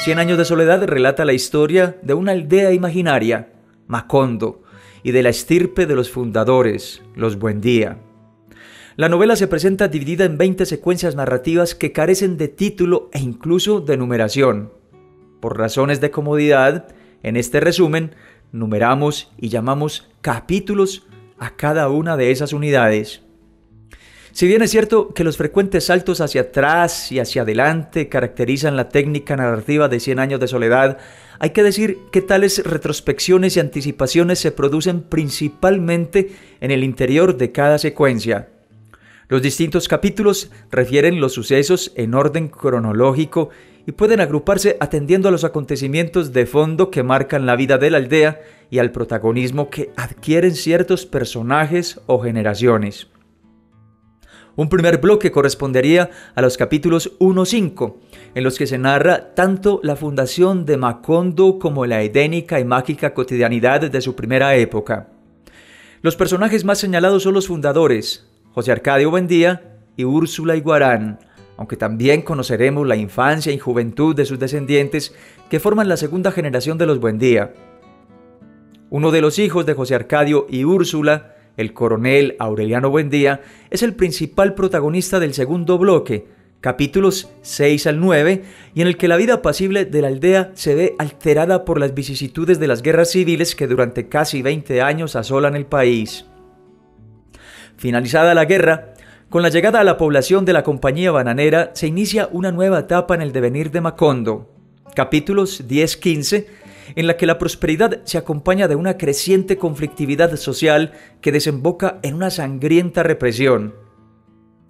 Cien años de soledad relata la historia de una aldea imaginaria, Macondo, y de la estirpe de los fundadores, los Buendía. La novela se presenta dividida en 20 secuencias narrativas que carecen de título e incluso de numeración. Por razones de comodidad, en este resumen, numeramos y llamamos capítulos a cada una de esas unidades. Si bien es cierto que los frecuentes saltos hacia atrás y hacia adelante caracterizan la técnica narrativa de Cien años de soledad, hay que decir que tales retrospecciones y anticipaciones se producen principalmente en el interior de cada secuencia. Los distintos capítulos refieren los sucesos en orden cronológico y pueden agruparse atendiendo a los acontecimientos de fondo que marcan la vida de la aldea y al protagonismo que adquieren ciertos personajes o generaciones. Un primer bloque correspondería a los capítulos 1-5, en los que se narra tanto la fundación de Macondo como la edénica y mágica cotidianidad de su primera época. Los personajes más señalados son los fundadores, José Arcadio Buendía y Úrsula Iguarán, aunque también conoceremos la infancia y juventud de sus descendientes que forman la segunda generación de los Buendía. Uno de los hijos de José Arcadio y Úrsula, el coronel Aureliano Buendía, es el principal protagonista del segundo bloque, capítulos 6 al 9, y en el que la vida apacible de la aldea se ve alterada por las vicisitudes de las guerras civiles que durante casi 20 años asolan el país. Finalizada la guerra, con la llegada a la población de la compañía bananera se inicia una nueva etapa en el devenir de Macondo, capítulos 10-15, en la que la prosperidad se acompaña de una creciente conflictividad social que desemboca en una sangrienta represión.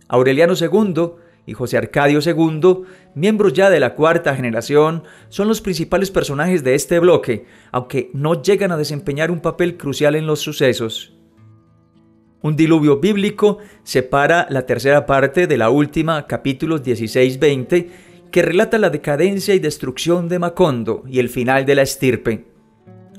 Aureliano II y José Arcadio II, miembros ya de la cuarta generación, son los principales personajes de este bloque, aunque no llegan a desempeñar un papel crucial en los sucesos. Un diluvio bíblico separa la tercera parte de la última, capítulos 16-20, que relata la decadencia y destrucción de Macondo y el final de la estirpe.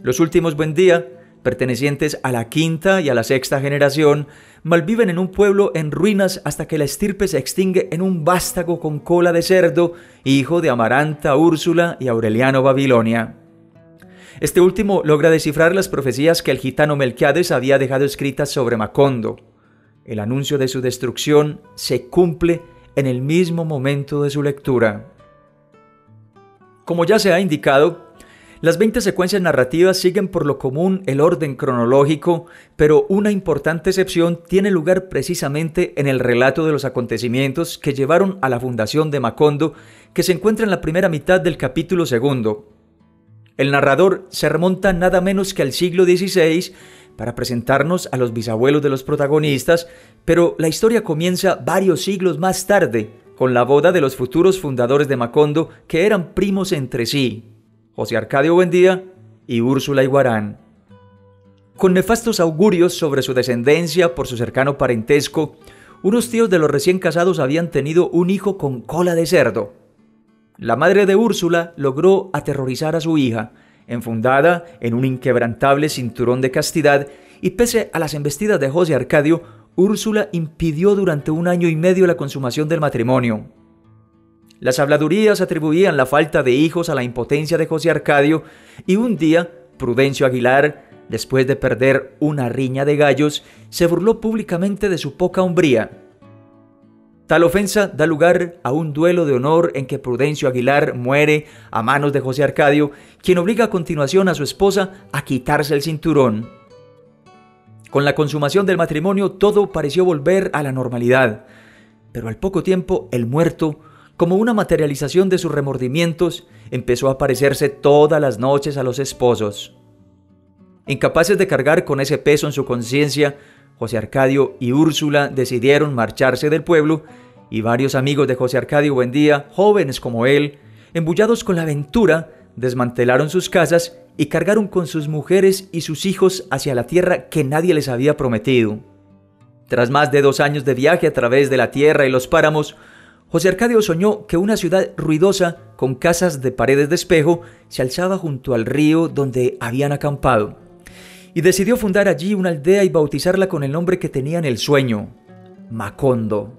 Los últimos Buendía, pertenecientes a la quinta y a la sexta generación, malviven en un pueblo en ruinas hasta que la estirpe se extingue en un vástago con cola de cerdo, hijo de Amaranta, Úrsula y Aureliano Babilonia. Este último logra descifrar las profecías que el gitano Melquiades había dejado escritas sobre Macondo. El anuncio de su destrucción se cumple en el mismo momento de su lectura. Como ya se ha indicado, las 20 secuencias narrativas siguen por lo común el orden cronológico, pero una importante excepción tiene lugar precisamente en el relato de los acontecimientos que llevaron a la fundación de Macondo, que se encuentra en la primera mitad del capítulo segundo. El narrador se remonta nada menos que al siglo XVI para presentarnos a los bisabuelos de los protagonistas, pero la historia comienza varios siglos más tarde, con la boda de los futuros fundadores de Macondo, que eran primos entre sí, José Arcadio Buendía y Úrsula Iguarán. Con nefastos augurios sobre su descendencia por su cercano parentesco, unos tíos de los recién casados habían tenido un hijo con cola de cerdo. La madre de Úrsula logró aterrorizar a su hija, enfundada en un inquebrantable cinturón de castidad, y pese a las embestidas de José Arcadio, Úrsula impidió durante 1 año y medio la consumación del matrimonio. Las habladurías atribuían la falta de hijos a la impotencia de José Arcadio, y un día Prudencio Aguilar, después de perder una riña de gallos, se burló públicamente de su poca hombría. Tal ofensa da lugar a un duelo de honor en que Prudencio Aguilar muere a manos de José Arcadio, quien obliga a continuación a su esposa a quitarse el cinturón. Con la consumación del matrimonio todo pareció volver a la normalidad, pero al poco tiempo el muerto, como una materialización de sus remordimientos, empezó a aparecerse todas las noches a los esposos. Incapaces de cargar con ese peso en su conciencia, José Arcadio y Úrsula decidieron marcharse del pueblo, y varios amigos de José Arcadio Buendía, jóvenes como él, embullados con la aventura, desmantelaron sus casas y cargaron con sus mujeres y sus hijos hacia la tierra que nadie les había prometido. Tras más de 2 años de viaje a través de la tierra y los páramos, José Arcadio soñó que una ciudad ruidosa, con casas de paredes de espejo, se alzaba junto al río donde habían acampado, y decidió fundar allí una aldea y bautizarla con el nombre que tenía en el sueño, Macondo.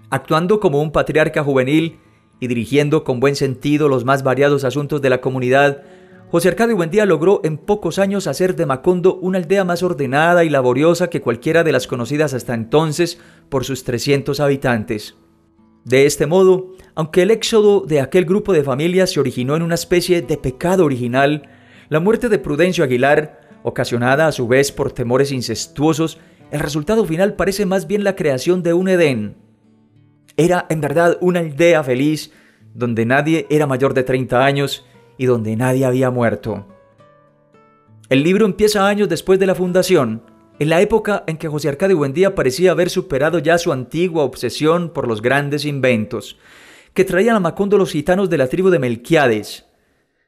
Actuando como un patriarca juvenil y dirigiendo con buen sentido los más variados asuntos de la comunidad, José Arcadio Buendía logró en pocos años hacer de Macondo una aldea más ordenada y laboriosa que cualquiera de las conocidas hasta entonces por sus 300 habitantes. De este modo, aunque el éxodo de aquel grupo de familias se originó en una especie de pecado original, la muerte de Prudencio Aguilar, ocasionada a su vez por temores incestuosos, el resultado final parece más bien la creación de un Edén. Era en verdad una aldea feliz, donde nadie era mayor de 30 años y donde nadie había muerto. El libro empieza años después de la fundación, en la época en que José Arcadio Buendía parecía haber superado ya su antigua obsesión por los grandes inventos que traían a Macondo los gitanos de la tribu de Melquiades,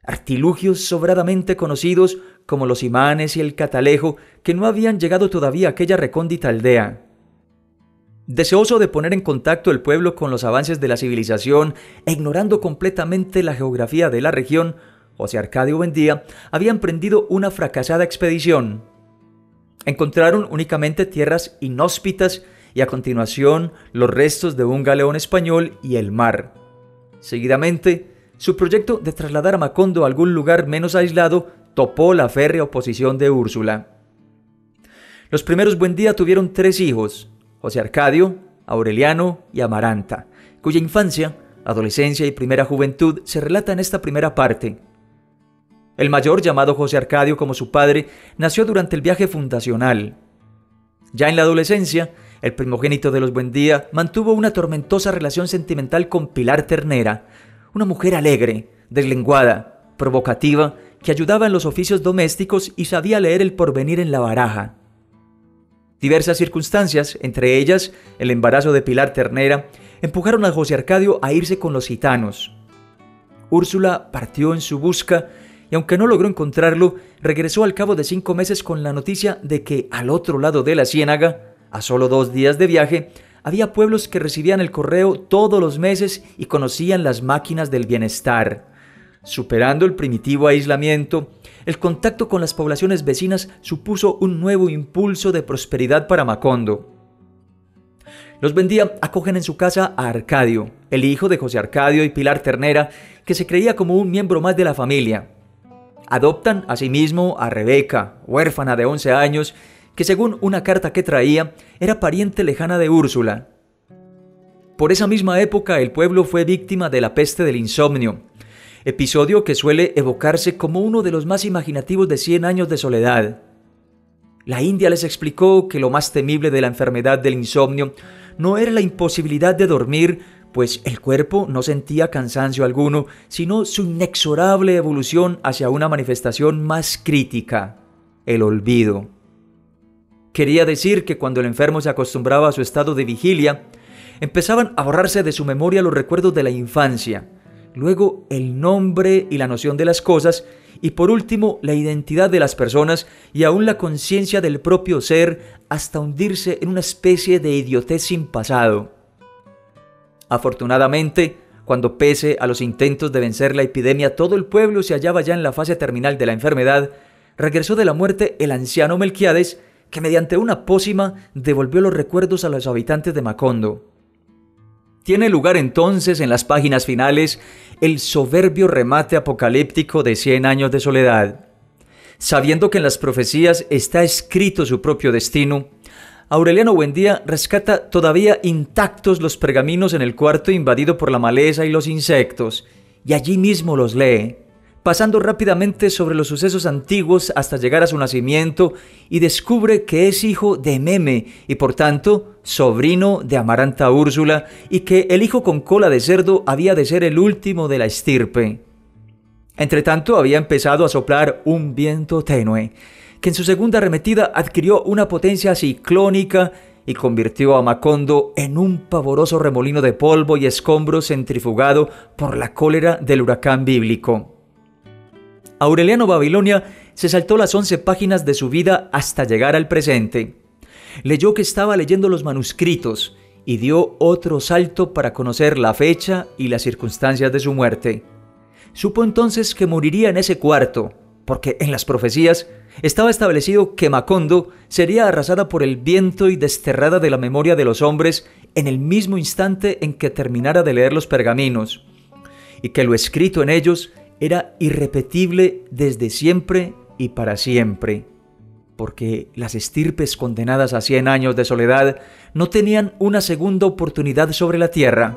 artilugios sobradamente conocidos como los imanes y el catalejo que no habían llegado todavía a aquella recóndita aldea. Deseoso de poner en contacto el pueblo con los avances de la civilización e ignorando completamente la geografía de la región, José Arcadio Buendía había emprendido una fracasada expedición. Encontraron únicamente tierras inhóspitas y a continuación los restos de un galeón español y el mar. Seguidamente, su proyecto de trasladar a Macondo a algún lugar menos aislado topó la férrea oposición de Úrsula. Los primeros Buendía tuvieron 3 hijos, José Arcadio, Aureliano y Amaranta, cuya infancia, adolescencia y primera juventud se relata en esta primera parte. El mayor, llamado José Arcadio como su padre, nació durante el viaje fundacional. Ya en la adolescencia, el primogénito de los Buendía mantuvo una tormentosa relación sentimental con Pilar Ternera, una mujer alegre, deslenguada, provocativa, que ayudaba en los oficios domésticos y sabía leer el porvenir en la baraja. Diversas circunstancias, entre ellas el embarazo de Pilar Ternera, empujaron a José Arcadio a irse con los gitanos. Úrsula partió en su busca y aunque no logró encontrarlo, regresó al cabo de 5 meses con la noticia de que al otro lado de la ciénaga, a solo 2 días de viaje, había pueblos que recibían el correo todos los meses y conocían las máquinas del bienestar. Superando el primitivo aislamiento, el contacto con las poblaciones vecinas supuso un nuevo impulso de prosperidad para Macondo. Los Buendía acogen en su casa a Arcadio, el hijo de José Arcadio y Pilar Ternera, que se creía como un miembro más de la familia. Adoptan asimismo a Rebeca, huérfana de 11 años, que según una carta que traía, era pariente lejana de Úrsula. Por esa misma época el pueblo fue víctima de la peste del insomnio, episodio que suele evocarse como uno de los más imaginativos de 100 años de soledad. La India les explicó que lo más temible de la enfermedad del insomnio no era la imposibilidad de dormir, pues el cuerpo no sentía cansancio alguno, sino su inexorable evolución hacia una manifestación más crítica, el olvido. Quería decir que cuando el enfermo se acostumbraba a su estado de vigilia, empezaban a borrarse de su memoria los recuerdos de la infancia, luego el nombre y la noción de las cosas, y por último la identidad de las personas y aún la conciencia del propio ser, hasta hundirse en una especie de idiotez sin pasado. Afortunadamente, cuando pese a los intentos de vencer la epidemia todo el pueblo se hallaba ya en la fase terminal de la enfermedad, regresó de la muerte el anciano Melquiades, que mediante una pócima devolvió los recuerdos a los habitantes de Macondo. Tiene lugar entonces en las páginas finales el soberbio remate apocalíptico de 100 años de soledad. Sabiendo que en las profecías está escrito su propio destino, Aureliano Buendía rescata todavía intactos los pergaminos en el cuarto invadido por la maleza y los insectos, y allí mismo los lee, pasando rápidamente sobre los sucesos antiguos hasta llegar a su nacimiento, y descubre que es hijo de Meme y por tanto sobrino de Amaranta Úrsula, y que el hijo con cola de cerdo había de ser el último de la estirpe. Entretanto había empezado a soplar un viento tenue, que en su segunda arremetida adquirió una potencia ciclónica y convirtió a Macondo en un pavoroso remolino de polvo y escombros centrifugado por la cólera del huracán bíblico. Aureliano Babilonia se saltó las 11 páginas de su vida hasta llegar al presente. Leyó que estaba leyendo los manuscritos y dio otro salto para conocer la fecha y las circunstancias de su muerte. Supo entonces que moriría en ese cuarto, porque en las profecías estaba establecido que Macondo sería arrasada por el viento y desterrada de la memoria de los hombres en el mismo instante en que terminara de leer los pergaminos, y que lo escrito en ellos era irrepetible desde siempre y para siempre, porque las estirpes condenadas a 100 años de soledad no tenían una segunda oportunidad sobre la tierra.